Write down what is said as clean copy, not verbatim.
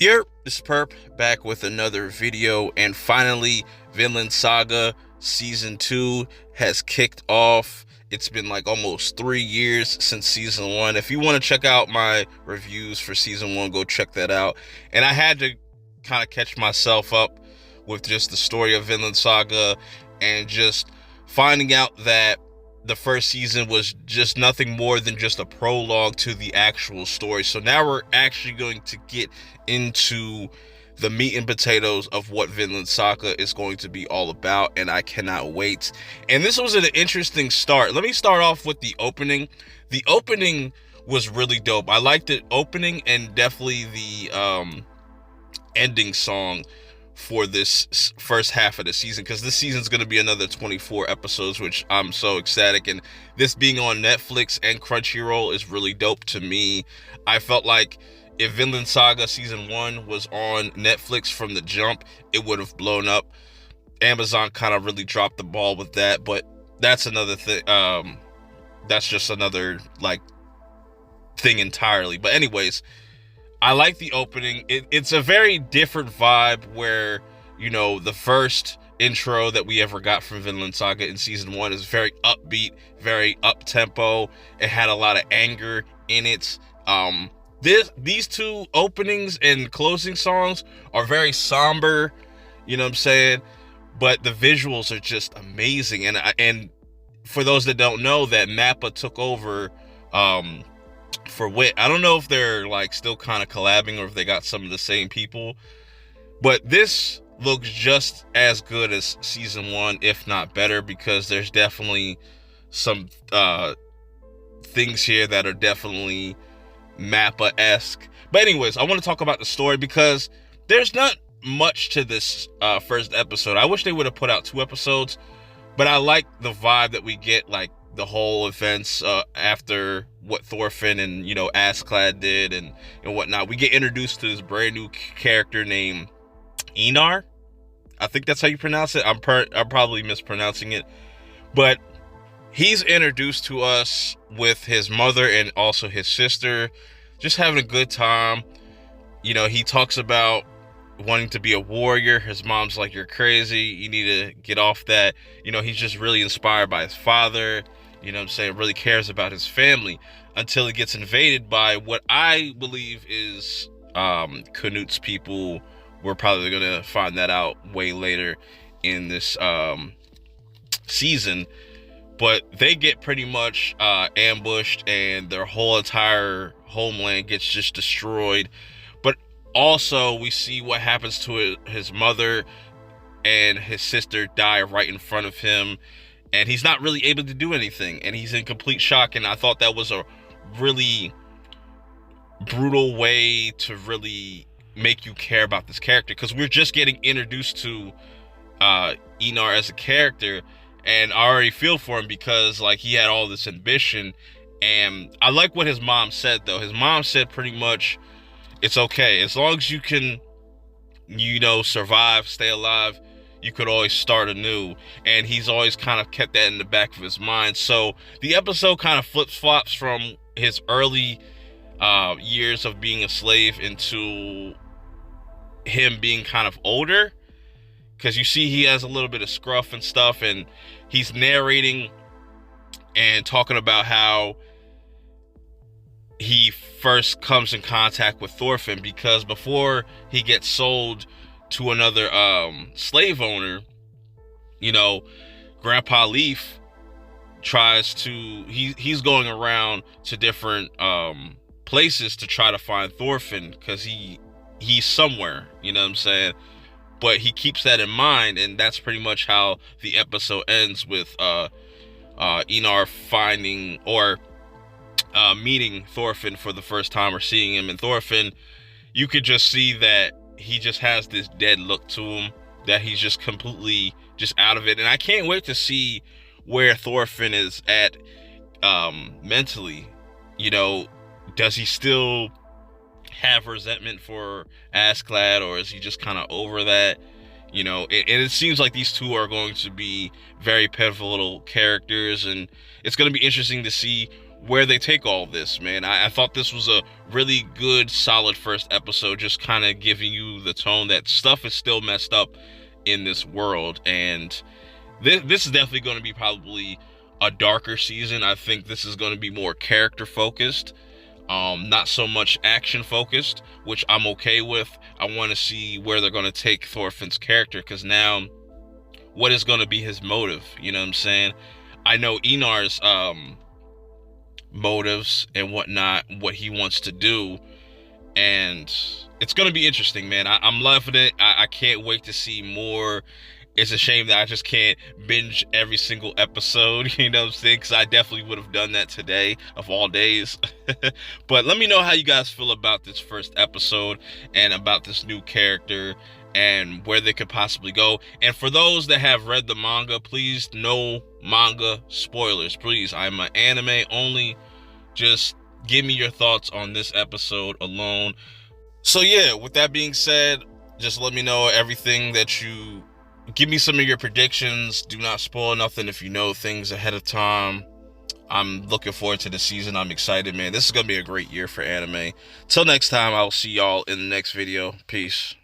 Here, this is Perp back with another video, and finally, Vinland Saga Season 2 has kicked off. It's been like almost 3 years since Season 1. If you want to check out my reviews for Season 1, go check that out. And I had to kind of catch myself up with just the story of Vinland Saga and just finding out that the first season was just nothing more than just a prologue to the actual story. So now we're actually going to get into the meat and potatoes of what Vinland Saga is going to be all about, and I cannot wait. And this was an interesting start. Let me start off with the opening. The opening was really dope. I liked the opening and definitely the ending song for this first half of the season, because this season's going to be another 24 episodes, which I'm so ecstatic. And this being on Netflix and Crunchyroll is really dope to me. I felt like if Vinland Saga Season 1 was on Netflix from the jump, it would have blown up. Amazon kind of really dropped the ball with that, but that's another thing. That's just another like thing entirely. But anyways, I like the opening. It's a very different vibe where, the first intro that we ever got from Vinland Saga in Season 1 is very upbeat, very up-tempo. It had a lot of anger in it. These two openings and closing songs are very somber, you know what I'm saying? But the visuals are just amazing. And for those that don't know, that Mappa took over for Wit. I don't know if they're like still kind of collabing or if they got some of the same people, but this looks just as good as Season 1, if not better, because there's definitely some things here that are definitely Mappa-esque. But anyways, I want to talk about the story because there's not much to this first episode. I wish they would have put out 2 episodes, but I like the vibe that we get, like the whole events after what Thorfinn and Askeladd did and whatnot. We get introduced to this brand new character named Einar. I think that's how you pronounce it. I'm probably mispronouncing it, but he's introduced to us with his mother and also his sister, just having a good time. He talks about wanting to be a warrior. His mom's like, "You're crazy. You need to get off that." He's just really inspired by his father. Really cares about his family until he gets invaded by what I believe is Knut's people. We're probably going to find that out way later in this season. But they get pretty much ambushed, and their whole entire homeland gets just destroyed. But also, we see what happens to his mother and his sister die right in front of him, and he's not really able to do anything, and he's in complete shock. And I thought that was a really brutal way to really make you care about this character, because we're just getting introduced to Einar as a character, and I already feel for him because like he had all this ambition. And I like what his mom said, though. His mom said pretty much, it's okay as long as you can survive, stay alive, you could always start anew. And he's always kind of kept that in the back of his mind. So the episode kind of flip-flops from his early years of being a slave into him being kind of older, because you see he has a little bit of scruff and stuff, and he's narrating and talking about how he first comes in contact with Thorfinn, because before he gets sold to another slave owner, Grandpa Leaf tries to he's going around to different places to try to find Thorfinn, because he's somewhere, you know what I'm saying? But he keeps that in mind, and that's pretty much how the episode ends, with Einar finding or meeting Thorfinn for the first time, or seeing him. And Thorfinn, you could just see that he just has this dead look to him, that he's just completely just out of it. And I can't wait to see where Thorfinn is at mentally. Does he still have resentment for Askeladd, or is he just kind of over that? And it seems like these two are going to be very pivotal characters, and it's going to be interesting to see where they take all this, man. I thought this was a really good, solid first episode, just kind of giving you the tone that stuff is still messed up in this world. And this is definitely going to be probably a darker season. I think this is going to be more character focused, not so much action focused, which I'm okay with. I want to see where they're going to take Thorfinn's character, because now what is going to be his motive? You know what I'm saying? I know Enar's motives and whatnot, what he wants to do, and it's going to be interesting, man. I'm loving it. I can't wait to see more. It's a shame that I just can't binge every single episode, you know what I'm saying? Because I definitely would have done that today, of all days. But let me know how you guys feel about this first episode and about this new character and where they could possibly go. And for those that have read the manga, please, no manga spoilers. Please, I'm an anime only. Just give me your thoughts on this episode alone. So yeah, with that being said, just let me know everything that you... Give me some of your predictions. Do not spoil nothing if you know things ahead of time. I'm looking forward to the season. I'm excited, man. This is going to be a great year for anime. Till next time, I'll see y'all in the next video. Peace.